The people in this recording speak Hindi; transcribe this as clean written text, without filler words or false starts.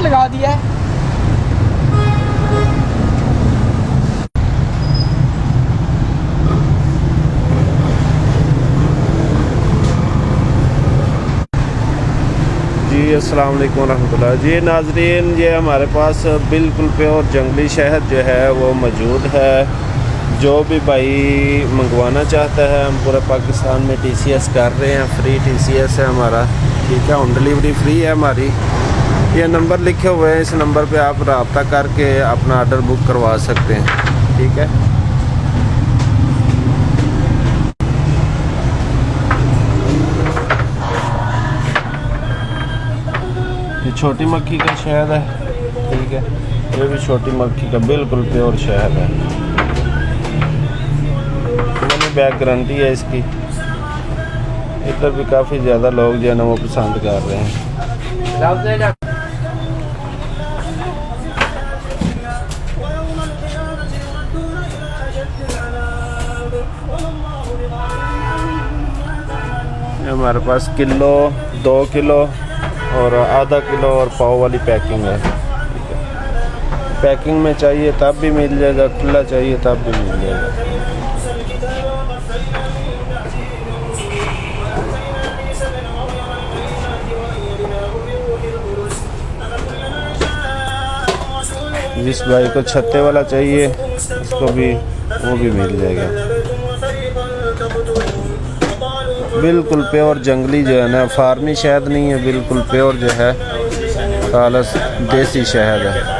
लगा दिया है। जी अस्सलाम वालेकुम रहमतुल्लाह। जी नाज़रीन, ये हमारे पास बिल्कुल प्योर जंगली शहद जो है वो मौजूद है। जो भी भाई मंगवाना चाहता है, हम पूरे पाकिस्तान में TCS कर रहे हैं, फ्री TCS है हमारा, ठीक है। होम डिलीवरी फ्री है हमारी। ये नंबर लिखे हुए हैं, इस नंबर पे आप रब्ता करके अपना ऑर्डर बुक करवा सकते हैं, ठीक है। ये छोटी मक्खी का शहद है, ठीक है। ये भी छोटी मक्खी का बिल्कुल प्योर शहद है, मनी बैक गारंटी है इसकी। इधर भी काफ़ी ज़्यादा लोग जो है ना वो पसंद कर रहे हैं। हमारे पास किलो, 2 किलो और आधा किलो और पाव वाली पैकिंग है, ठीक है। पैकिंग में चाहिए तब भी मिल जाएगा, खुला चाहिए तब भी मिल जाएगा। जिस भाई को छत्ते वाला चाहिए उसको भी वो भी मिल जाएगा। बिल्कुल प्योर जंगली जो है ना, फार्मी शहद नहीं है, बिल्कुल प्योर जो है खालिस देसी शहद है।